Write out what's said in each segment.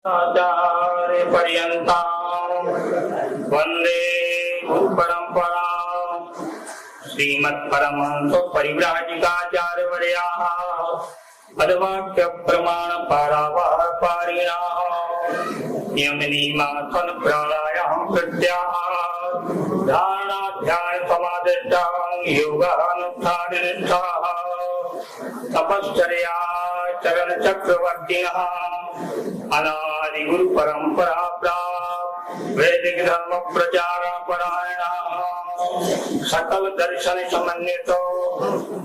आचार्य पर्यन्तां वन्दे गुरुपरम्परा श्रीमत्परमहंस परिव्राजकाचार्यवर्याः पदवाक्य प्रमाण पारावारपारिणाः नियमनियमासन प्राणायाम प्रत्याह धारणा ध्यान समाधिष्ठां योगानुष्ठाननिष्ठाः तपश्चर्या चरण चक्रवर्तिनः अनादि गुरु परंपरा प्राप्त वैदिक धर्म प्रचार परायणाः सकल दर्शन समन्वितो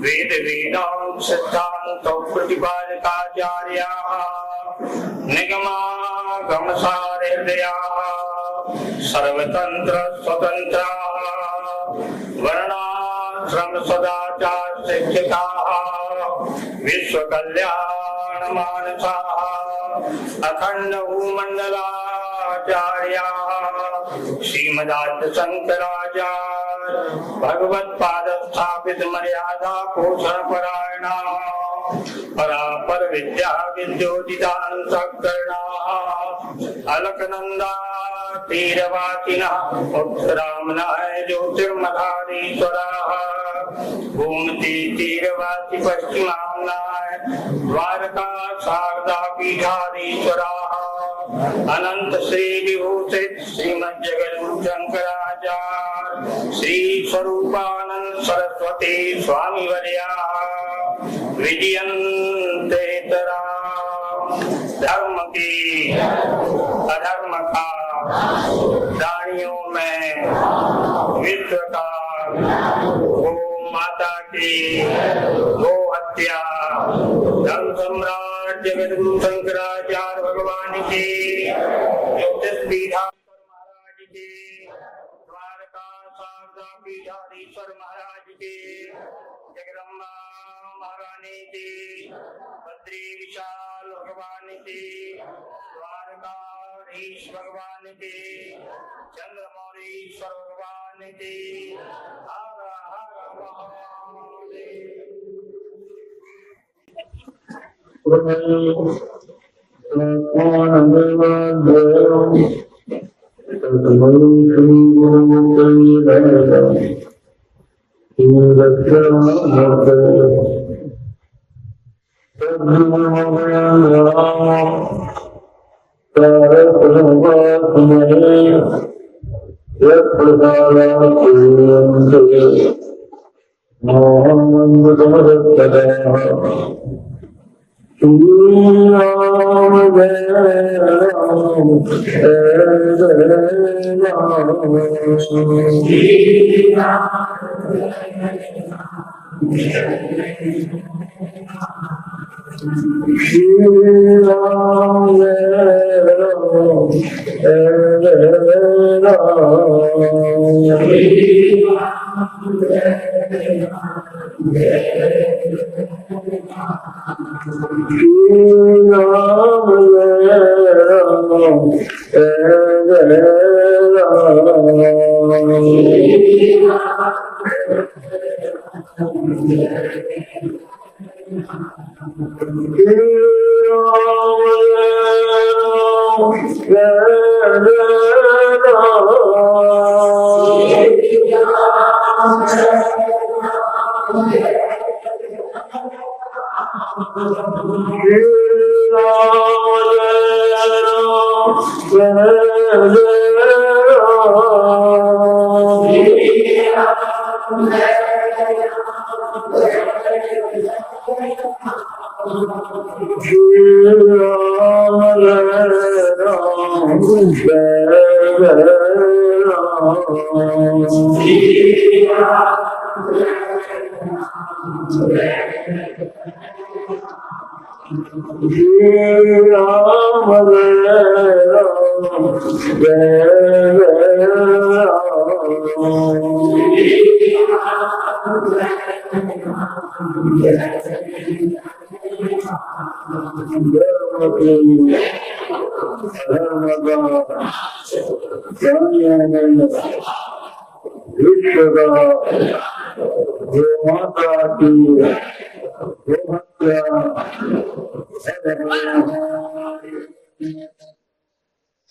वेद वेदांत सिद्धांत प्रतिपादकाचार्याः निगमागम सारहृदयाः सर्वतंत्र स्वतंत्राः वर्णाश्रम सदाचार शिक्षकाः विश्व कल्याण मानसाः अखंड भूमंडलाचार्याः श्रीमदाद्य शंकराचार्य भगवत्पाद स्थापित मर्यादा पोषण परायणाः परापर विद्या विद्योदितान् सकर्णाः अलकनंदा तीरवासिनः उत्तरामनाय ज्योतिर्मठाधीश्वराः गोमती तीरवासी पश्चिमामनाय द्वारका शारदा पीठाधीश्वराः अनंत श्री विभूषित श्रीमद् जगद्गुरु शंकराचार्य श्री स्वरूपानंद सरस्वती स्वामी वर्याः विजयन्तेतरा धर्म की अधर्म का प्राणियों में विश्व का गो माता की गो हत्या धर्म सम्राट जगद्गुरु शंकराचार्य भगवान की ज्योतिष पीठाधीश्वर महाराज की द्वारका शारदा पीठाधीश्वर महाराज की जगदम्बा महारानी की बद्री विशाल भगवान की द्वारकाधीश भगवान की चंद्रमौलीश्वर भगवान की हर हर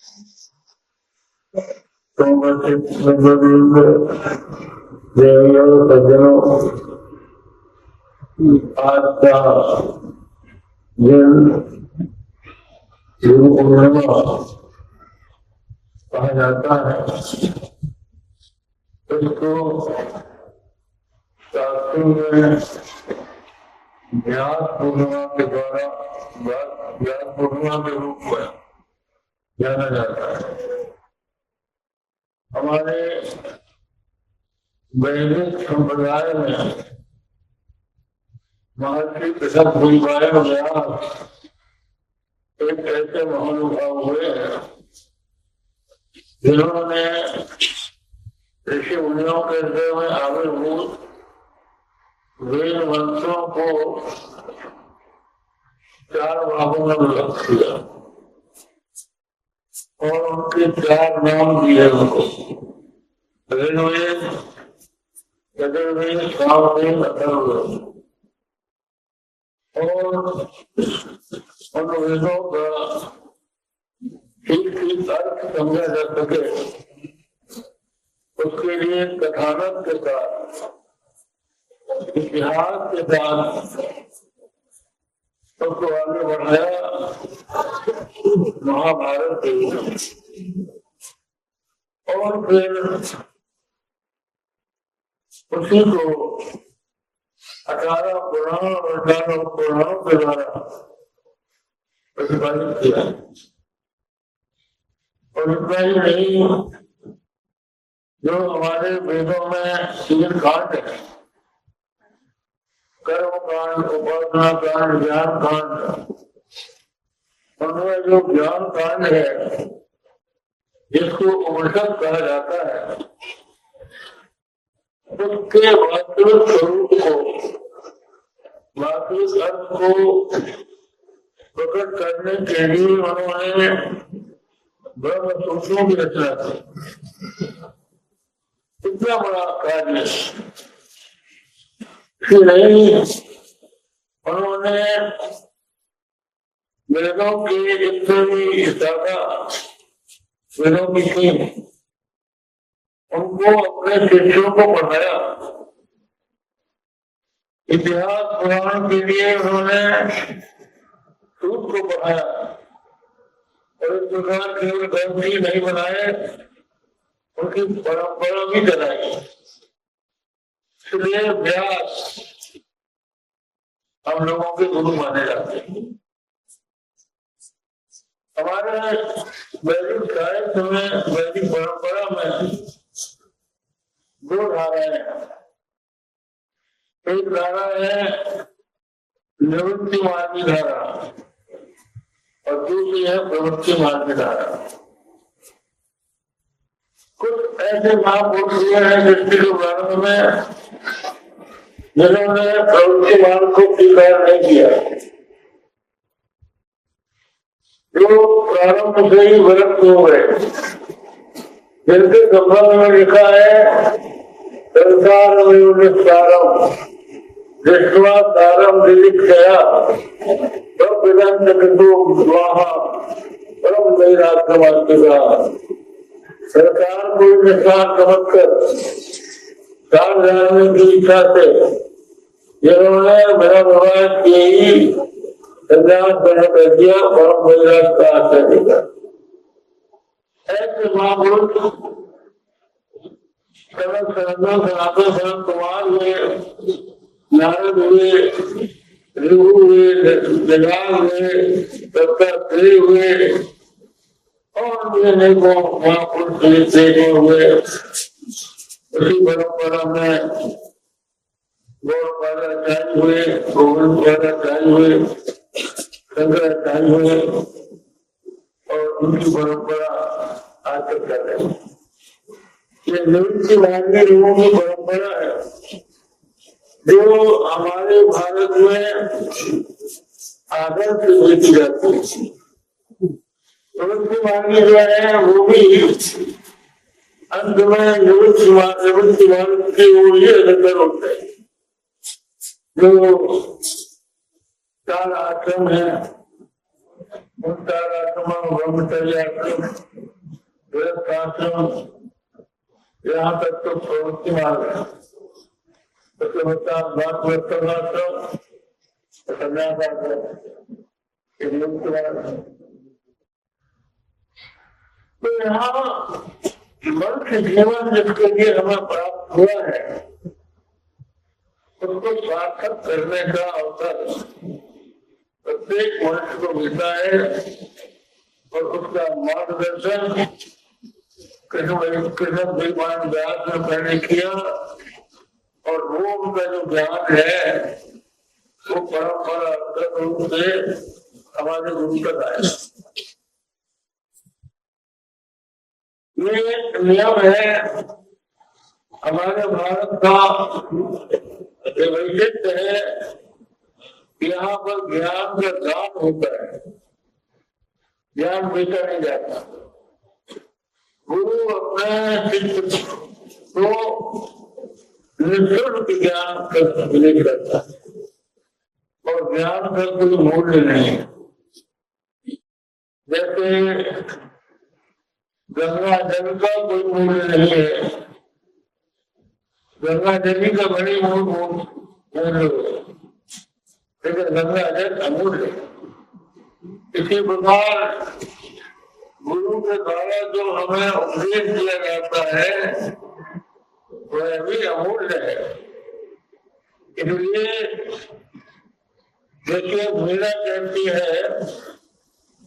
सज्जनों, आज का दिन गुरु पूर्णिमा कहा जाता है। इसको शास्त्रों में व्यास पूर्णिमा के द्वारा व्यास पूर्णिमा के रूप में जाना जाता है। हमारे वैदिक संप्रदाय में महर्षि पृथक द्वैपायन व्यास एक ऐसे महानुभाव हुए हैं जिन्होंने ऋषि मुनियों के हृदय में आविर्भूत वेद मंत्रों को 4 भागों में विभक्त किया और उनके 4 नाम दिए उनको ऋग्वेद, यजुर्वेद, सामवेद, अथर्ववेद। और उन वेदों का ठीक अर्थ समझा जा सके उसके लिए कथानक के साथ, इतिहास के साथ उसको आगे बढ़ाया महाभारत के। और फिर उसी को 18 पुराण और 18 पुराणों के द्वारा प्रतिपादित किया। और इतना ही नहीं, जो हमारे वेदों में 3 कांड है, कर्म कांड, उपासना कांड, ज्ञान कांड, उनमें जो ज्ञान कांड है जिसको उपनिषद कहा जाता है, उसके वास्तविक स्वरूप को, वास्तविक अर्थ को प्रकट करने के लिए उन्होंने ब्रह्म सूत्रों की रचना की। इतना बड़ा कार्य नहीं, उन्होंने वेदों की जितनी भी शाखा वेदों की थी उनको अपने शिष्यों को पढ़ाया। इतिहास पुराण के लिए उन्होंने सूत को पढ़ाया और इस प्रकार केवल ग्रंथ ही नहीं बनाए, उनकी परंपरा भी चलाई। इसलिए व्यास हम लोगों के गुरु माने जाते हैं। हमारे वैदिक साहित्य में, वैदिक परंपरा में 2 धाराएं हैं। एक धारा है निवृत्ति मार्गी धारा और दूसरी है प्रवृत्ति मार्गी धारा। कुछ ऐसे महापुरुष हुए हैं सृष्टि के प्रारंभ में जिन्होंने प्रवृत्ति मार्ग को स्वीकार नहीं किया, जो प्रारंभ से ही विरक्त हो गए, जिनके संबंध में लिखा है संसार में सारम दृष्टवा सारम दिलिक्षया परम वैराग्यवादिका। सरकार को निष्ठान समझकर सार जानने की इच्छा से जिन्होंने मेरा विवाह किए ही संज्ञान कर दिया, परम वैराग्य का आश्रय दिया। ऐसे महापुरुष सनातन धर्म कुमार हुए, नारद हुए, ऋभु हुए, जगाल हुए, दत्तात्रेय हुए और भी अनेकों महापुरुष हुए। उसी परंपरा में गौरपादाचार्य हुए, गोविंदाचार्य हुए, शंकराचार्य हुए और उनकी परंपरा आज तक चल रही है। ये निवृत्ति मार्गी लोगों की परंपरा है जो हमारे भारत में आदर से देखी जाती है। निवृत्ति मार्गी जो है वो भी अंत में निवृत्ति मार्ग की ओर ही अग्रसर होते हैं। जो 4 आश्रम है, मुक्ताराश्रम, ब्रह्मचर्याश्रम, गृहस्थाश्रम, यहाँ तक तो प्रवृत्ति मार्ग है। आश्रम, संन्यासाश्रम, तो यहाँ मनुष्य जीवन जिसके लिए हमें प्राप्त हुआ है उसको सार्थक करने का अवसर प्रत्येक मनुष्य को मिलता है और उसका मार्गदर्शन कृष्ण भगवान व्यास ने पहले किया और वो उनका जो ज्ञान है वो परंपरागत रूप से हमारे गुरु तक आया। ये नियम है हमारे भारत का, वैशिष्ट्य है। यहाँ पर ज्ञान का दान होता है, ज्ञान बेचा नहीं जाता। गुरु अपने शिष्य को निःशुल्क ज्ञान करता है और ज्ञान का कोई मूल्य नहीं है। जैसे गंगा जल का कोई मूल्य नहीं है, गंगा जल का बड़ी मूल्य, लेकिन गंगा जल अमूल्य। इसी प्रकार गुरु के द्वारा जो हमें उपदेश दिया जाता है वह भी अमूल्य है। इसलिए देखिए मीरा कहती है,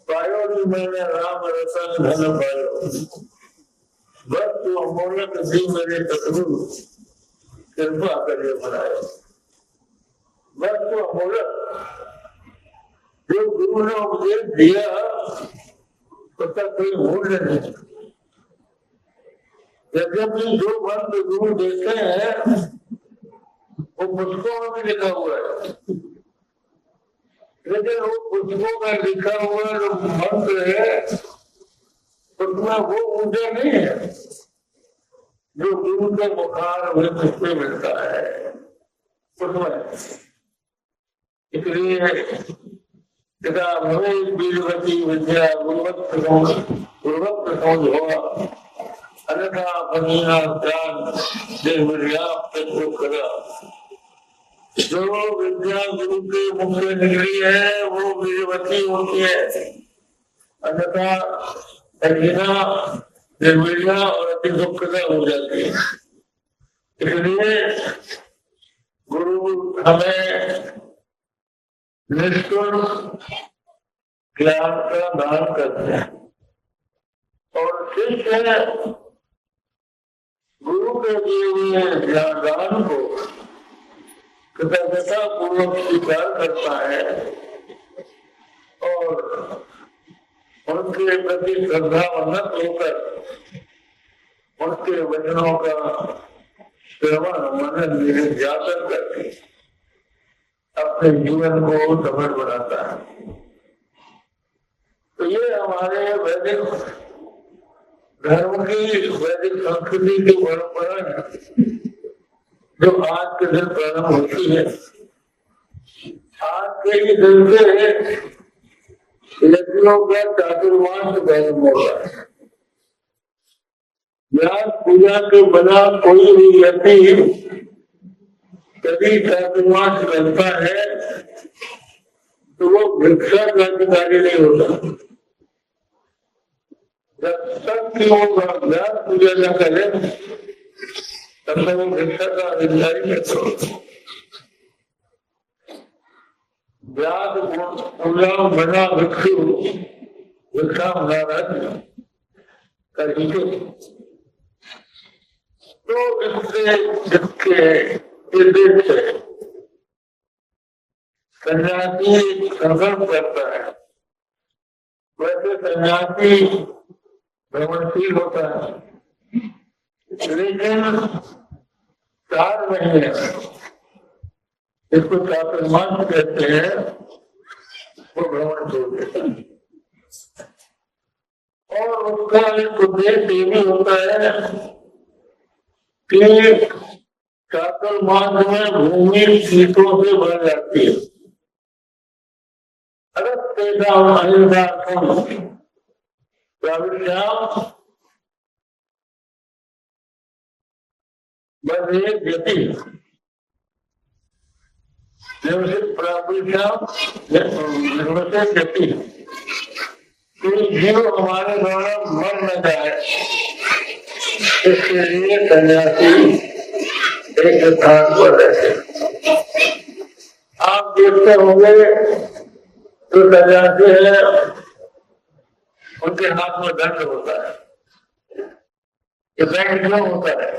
पायो जी मैंने राम रतन धन पायो, बस तो अमूल्य जी मेरे सतगुरु कृपा करिए बनाए। बस तो अमूल्य जो गुरु ने उपदेश दिया उसका कोई मूल्य नहीं। यद्यपि जो मंत्र गुरु देते हैं वो पुस्तकों में भी लिखा हुआ है, लेकिन वो पुस्तकों में लिखा हुआ जो मंत्र है उसमें वो ऊर्जा नहीं है जो गुरु के मुखार में पुस्तक मिलता है उसमें। इसलिए पिता भवेश बीजवती विद्या गुरुवत प्रसंग होगा, अन्यथा फनीना ज्ञान करा। जो विद्या गुरु के मुख से निकली है वो बीजवती होती है, अन्यथा फनीना निर्विद्या और अति दुखदा हो जाती है। इसलिए गुरु हमें निष्ठुर ज्ञान का दान करते हैं और शिष्य गुरु के दिए हुए ज्ञान को कृतज्ञता पूर्वक स्वीकार करता है और उनके प्रति श्रद्धावन्त होकर उनके वचनों का श्रवण मनन निधिध्यासन करके अपने जीवन को सफल बनाता है। तो ये हमारे वैदिक धर्म की, वैदिक संस्कृति की परंपरा है जो आज के दिन प्रारंभ होती है। आज के ही दिन से यज्ञों का चातुर्मास प्रारंभ होता है। व्यास पूजा के बिना कोई भी व्यक्ति कभी चातुर्मास करता है तो वो भिक्षा का अधिकारी नहीं होता। जब तक कि वो व्यास पूजा न करे तब तक वो भिक्षा का अधिकारी नहीं होता। व्यास पूजा बिना भिक्षु भिक्षा महाराज करेंगे। तो इससे इसके से सन्यासी संघर्ष करता है। वैसे सन्यासी भ्रमणशील होता है, लेकिन 4 महीने इसको चातुर्मास कहते हैं वो भ्रमण छोड़ देता है। और उसका एक उद्देश्य ये भी होता है कि चातुर्मास में भूमि कीटों से भर जाती है। अगर तेषाम् अहिंसार्थं प्रविश्याम व्यति व्यति जीव हमारे द्वारा मर न जाए, इसके लिए सन्यासी एक स्थान पर रहते। आप देखते होंगे जो सन्यासी है उनके हाथ में दंड होता है। ये दंड क्यों होता है?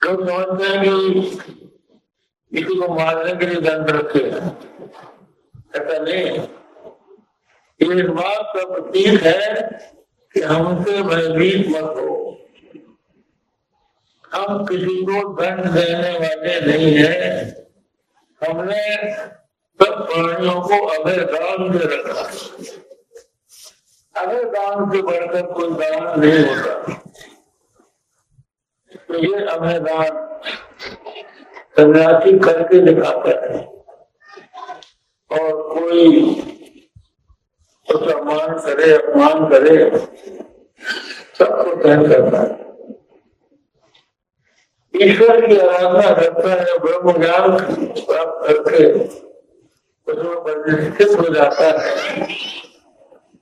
लोग समझते हैं कि किसी को मारने के लिए दंड रखे, ऐसा नहीं। ये इस बात का प्रतीक है कि हमसे भयभीत मत हो। हम किसी को दंड देने वाले नहीं है। हमने सब प्राणियों को अभय दान दे रखा। अभय दान से बढ़कर कोई दान नहीं होता। तो ये अभय दान सन्यासी करके दिखाता है, और कोई उसका मान करे अपमान करे सबको सहन करता है। ईश्वर की आराधना करता है, ब्रह्म ज्ञान प्राप्त करके उसमें प्रतिष्ठित हो जाता है।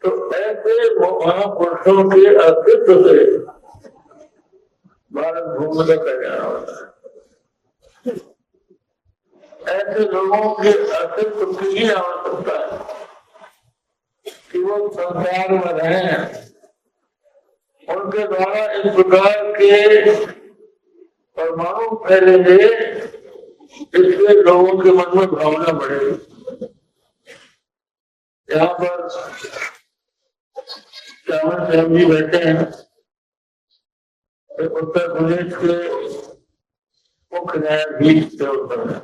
तो ऐसे महापुरुषों के अस्तित्व से भारत भूमि का कल्याण होता है। ऐसे लोगों के अस्तित्व की ही आवश्यकता है कि वो संसार में रहें। उनके द्वारा इस प्रकार के परमाणु फैलेंगे इससे लोगों के मन में भावना बढ़ेगी। यहाँ पर श्यामल श्याम जी बैठे हैं, उत्तर प्रदेश के मुख्य न्यायाधीश थे उत्तर में,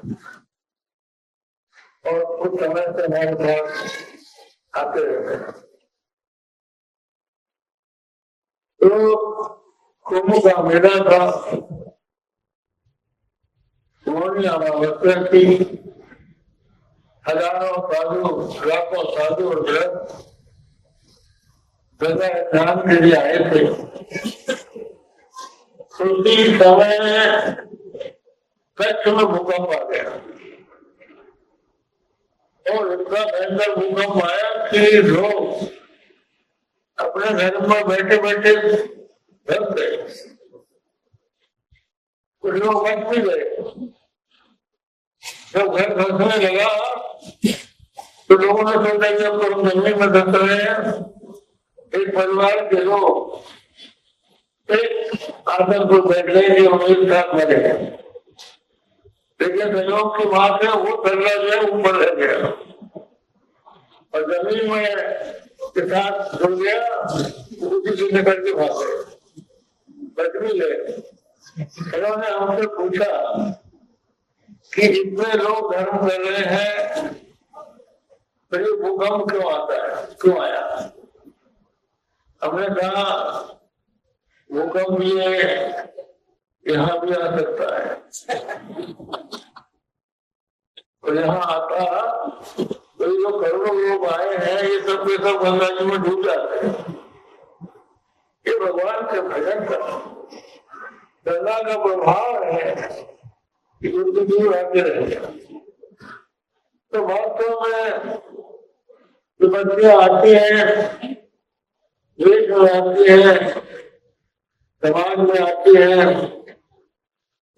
और कुछ समय से हमारे पास आते रहते हैं। तो कुंभ का मेला था, मौनी अमावस्या थी, हजारों साधु लाखों साधु और ग्रस्त गंगा स्नान के लिए आए थे। उसी समय कच्छ में भूकंप आ गया, और इतना भयंकर भूकंप आया कि लोग अपने घर में बैठे बैठे धस गए। कुछ लोग बच भी गए। जब घर धसने लगा तो लोगों ने सोचा कि अब तो हम जमीन में धस रहे हैं। एक परिवार के लोग एक आसन पर बैठ गए कि हम एक साथ मरे, लेकिन संयोग की बात है वो थल्ला जो है ऊपर रह गया और जमीन में के साथ जुड़ गया। उसी से निकल के भाग गए, बच भी गए। उन्होंने हमसे पूछा कि इतने लोग धर्म कर रहे हैं तो ये भूकंप क्यों आता है, क्यों आया? हमने कहा भूकंप ये यहाँ भी आ सकता है, और यहाँ आता तो जो करोड़ों लोग आए हैं ये सब के सब गंगा जी में डूब जाते हैं। ये भगवान के भजन का गंगा का प्रभाव है कि उनकी दूर आते रहेगा। तो वास्तव में विपत्तियां आती हैं, देश में आती है, समाज में आती है,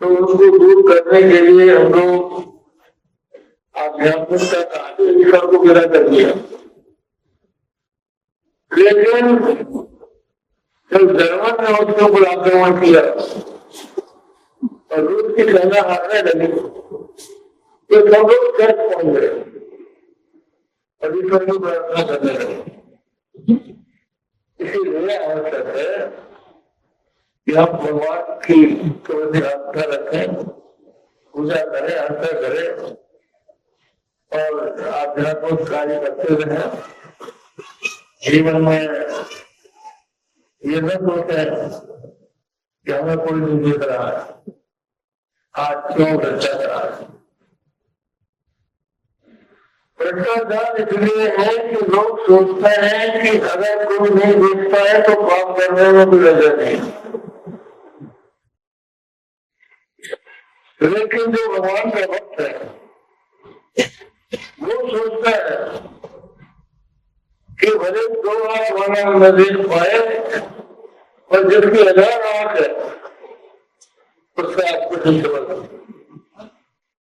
तो उनको दूर करने के लिए हम लोग आध्यात्मिकता का ईश्वर को गिरा कर दिया। लेकिन जब जर्मन ने उसके ऊपर आक्रमण किया और रूस की सेना हारने लगी तो सब लोग चर्च पहुंच गए और ईश्वर की प्रार्थना करने लगे। इसीलिए आवश्यक है कि हम भगवान की प्रति आस्था रखें, पूजा करें, आस्था करें और आध्यात्मिक कार्य करते रहें। जीवन में ये न सोचे कि हमें कोई नहीं देख रहा है, आज क्यों भ्रष्टाचार। भ्रष्टाचार इसलिए है कि लोग सोचते हैं कि अगर कोई नहीं देखता है तो पाप करने में भी लगे नहीं। लेकिन जो भगवान का भक्त है वो सोचता है कि भले 2 आंख वाला न देख पाए और जिसकी 1000 आंख है उसका आपको नहीं समझ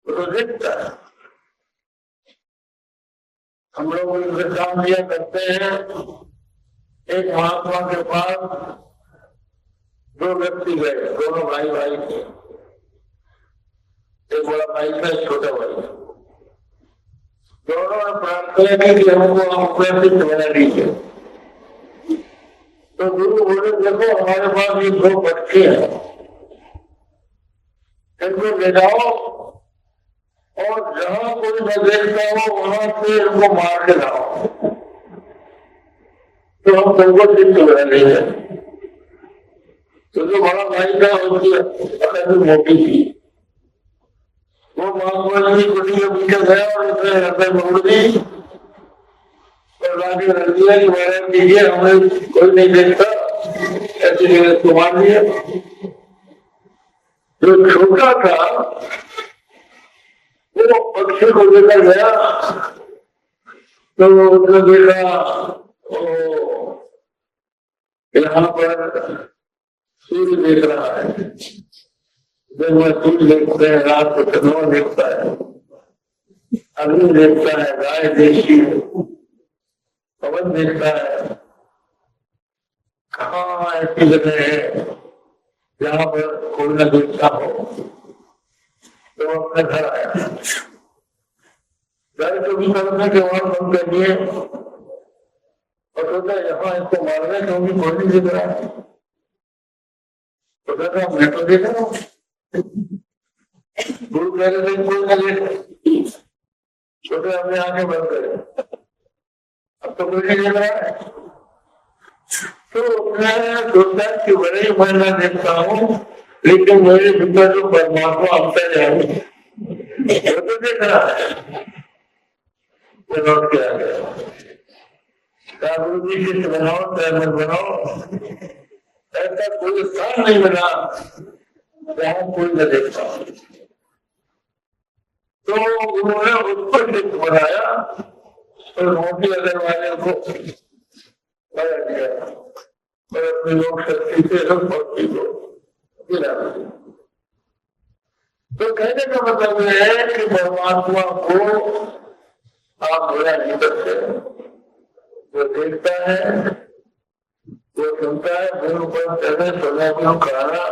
तो दिखता है। हम लोग उनसे काम लिया करते हैं। एक महात्मा के पास 2 व्यक्ति गए, दोनों भाई भाई थे। एक बड़ा भाई था, एक छोटा भाई। दोनों ने प्रार्थना की कि हमको अपना सिद्ध बना दीजिए। तो गुरु बोले देखो हमारे पास ये 2 बच्चे हैं, इनको ले जाओ और जहां कोई न देखता हो वहां से इनको मार के लाओ तो हम तुमको सिद्ध बना देंगे। तो जो बड़ा भाई था उसकी अकल मोटी थी, वो महात्मा जी कुटी के पीछे गया और उसने हृदय मोड़ दी और लाके रख दिया कि महाराज कीजिए हमें कोई नहीं देखता, ऐसी जगह इसको मार दिया। जो छोटा था वो पक्षी को लेकर गया तो उसने देखा यहाँ पर सूर्य देख रहा है, दिन में सूर्य देखते हैं, रात को चंद्रमा देखता है, अग्नि देखता है, गाय देखती है, पवन देखता है। कहाँ ऐसी जगह है जहाँ पर कोई न देखता हो। तो अपने घर आया, घर को भी करने के वहां बंद कर दिए और सोचा यहाँ इसको मारने क्योंकि कोई नहीं दिख रहा है। तो देखा मैं तो देख रहा हूँ, गुरु कह रहे थे कोई न देख, छोटे अपने आंखें बंद करे, अब तो कोई नहीं देख रहा है। तो मैं सोचा कि बड़े ही मैं न देखता हूँ लेकिन मेरे भीतर जो परमात्मा अंतर है वो तो देख रहा है। लौट के आ गया, गुरु जी शिष्य बनाओ चाहे मत बनाओ, ऐसा कोई स्थान नहीं बना जहाँ कोई न देखता। तो उन्होंने उसको शिष्य बनाया और मोटी अगर वाले को बना दिया और अपनी लोक शक्ति से सब भक्ति को गिरा दिया। तो कहने का मतलब यह है कि परमात्मा को आप बुरा नहीं करते, वो देखता है, वो सुनता है, गुरु पर चले सदा कहना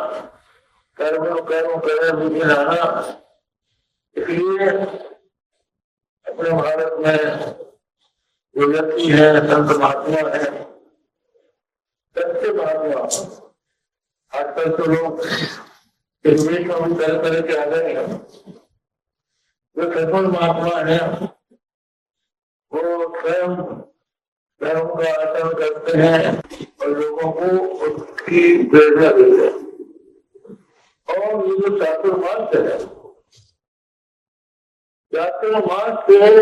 कर्म कर्म करे मुझे लाना। इसलिए अपने भारत में जो व्यक्ति है संत महात्मा है, सच्चे महात्मा, आजकल तो लोग इस देश में तरह तरह के आ गए हैं, जो सफल महात्मा है वो स्वयं धर्म का आचरण करते हैं और लोगों को उसकी प्रेरणा देते हैं। और ये जो चातुर्मास है, चातुर्मास से ही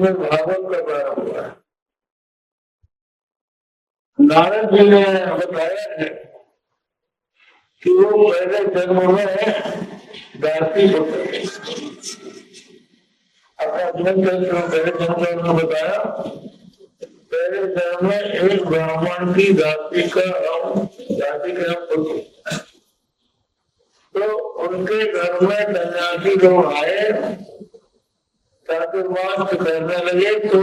भागवत का प्रारंभ हुआ है। नारद जी ने बताया है कि वो पहले जन्म में दासी पुत्र अपना जीवन चरित्र पहले जन्म में उन्होंने बताया, पहले जन्म में एक ब्राह्मण की दासी का पुत्र। तो उनके घर में सन्यासी लोग आए, चातुर्मास करने लगे, तो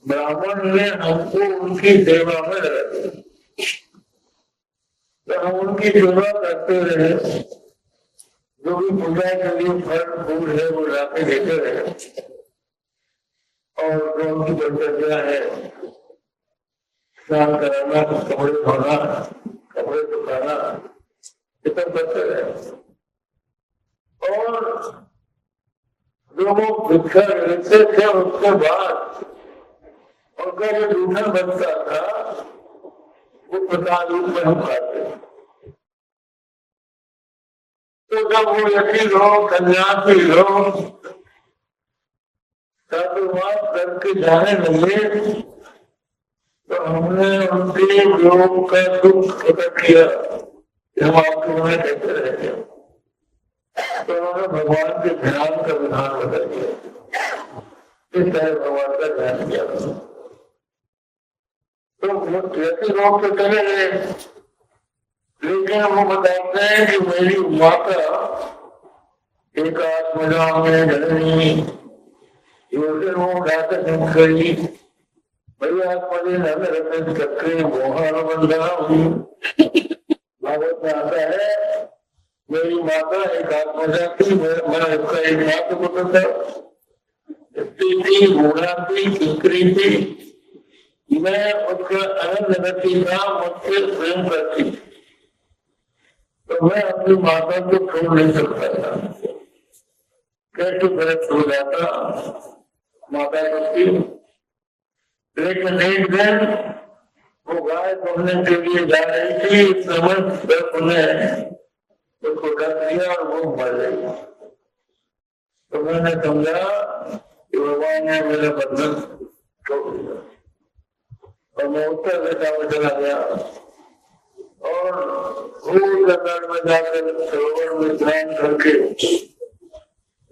ब्राह्मण ने हमको उनकी सेवा में लगा दिया। तो हम उनकी सेवा करते रहे, जो भी पूजा के लिए फल फूल है वो लाके देते रहे, और जो उनकी दिनचर्या है स्नान कराना, कपड़े धोना, कपड़े सुखाना, ये सब करते रहे। और जो वो भिक्षा लेते थे उसके बाद उनका जो दूधन बनता था वो प्रसाद रूप में हम खाते। तो जब वो यति लोग सन्यासी लोग साधुवाद करके जाने लगे तो हमने उनके योग का दुख प्रकट किया, हम आपके में कैसे रह गए। तो उन्होंने भगवान के ध्यान का विधान बता दिया, इस तरह भगवान का ध्यान किया। तो ऐसे लोग तो चले गए, लेकिन वो बताते हैं कि मेरी माता एक आत्मजा में जननी योजना गई, मेरी आत्मजे नन रतन चक्रे मोहन बंधना हुई। भागवत में आता है मेरी माता एक आत्मजा थी, मैं उसका एक मात्र पुत्र था, थी, घोड़ा थी, किंकरी थी, मैं उसका अनंत गति था, मुझसे प्रेम करती। तो मैं अपनी माता को छोड़ नहीं सकता था, कैसे गलत हो जाता माता की। लेकिन एक दिन वो गाय धोने के लिए जा रही थी, इस समय उसको डर दिया और वो मर गई। तो मैंने समझा कि भगवान ने मेरा बंधन छोड़ दिया और मैं उत्तर दिशा में चला गया और जंगल में जाकर सरोवर में स्नान करके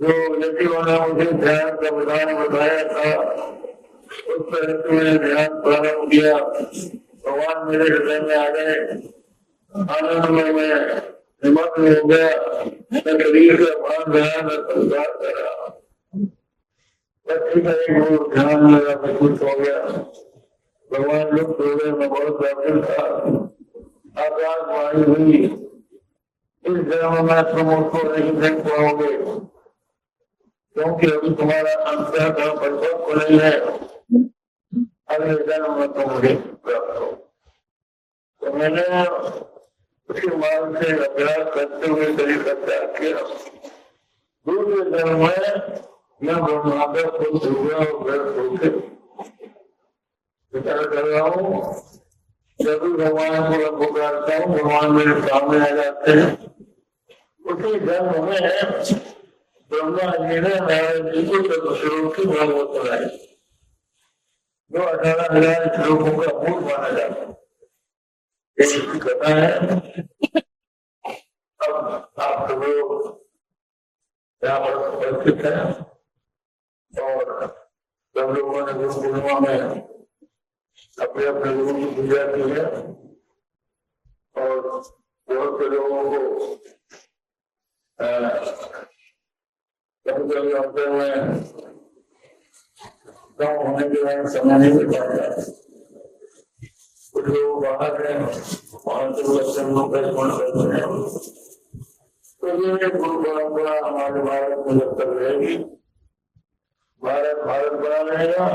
जो यतियों ने मुझे ध्यान का विधान बताया था उस तरह से मैंने ध्यान प्रारंभ किया। भगवान मेरे हृदय में आ गए, आनंद में मैं निमग्न हो गया, मैं शरीर का भान रहा, मैं संसार कर रहा, बस ध्यान मेरा विकुट हो गया। भगवान लुप्त हो गए, मैं बहुत व्याकुल था। आकाश वाणी हुई, इस जन्म में तुम उसको नहीं देख पाओगे क्योंकि अभी तुम्हारा अंतर का परिपक्व नहीं है, अगले जन्म में तुम मुझे प्राप्त हो। तो मैंने उसी मार्ग से अभ्यास करते हुए शरीर का त्याग किया। दूसरे जन्म में मैं ब्रह्मांड को छूया और व्यर्थ होके विचार कर रहा हूँ। जब भी भगवान को मैं पुकारता हूँ, भगवान मेरे सामने आ जाते हैं। उसी जन्म में ब्रह्मा जी ने नारायण जी को चतुश्लोक की भागवत सुनाई, जो 18,000 श्लोकों का मूल माना जाता है। इसकी कथा है। अब आप लोग यहाँ पर उपस्थित हैं और सब लोगों ने गुरु पूर्णिमा में अपने अपने गुरु की पूजा की है और बहुत से लोगों को कभी अवसर में कम होने के बाद समय नहीं मिल पाता। कुछ लोग बाहर हैं, वहां से बच्चों लोग करते हैं। तो ये गुरु परंपरा हमारे भारत में जब तक रहेगी, भारत भारत बना रहेगा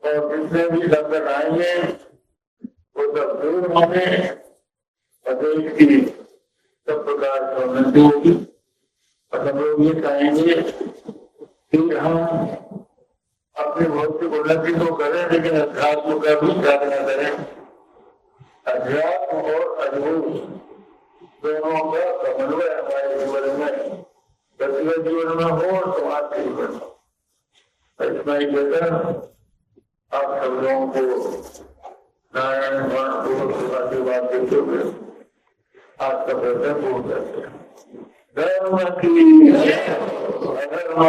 और जितने भी संकट आएंगे वो सब दूर होंगे और देश की सब प्रकार की उन्नति होगी। और सब लोग ये चाहेंगे कि हम अपनी भौतिक उन्नति तो करें लेकिन अध्यात्म का भी साधना करें। अध्यात्म और अद्भुत दोनों का समन्वय हमारे जीवन में, व्यक्तिगत जीवन में हो और समाज के जीवन में। इतना ही बेहतर आप सब लोगों को नारायण पूर्वक की बात देते हुए आज का प्रश्न पूर्ण करते हैं। धर्म की अधर्म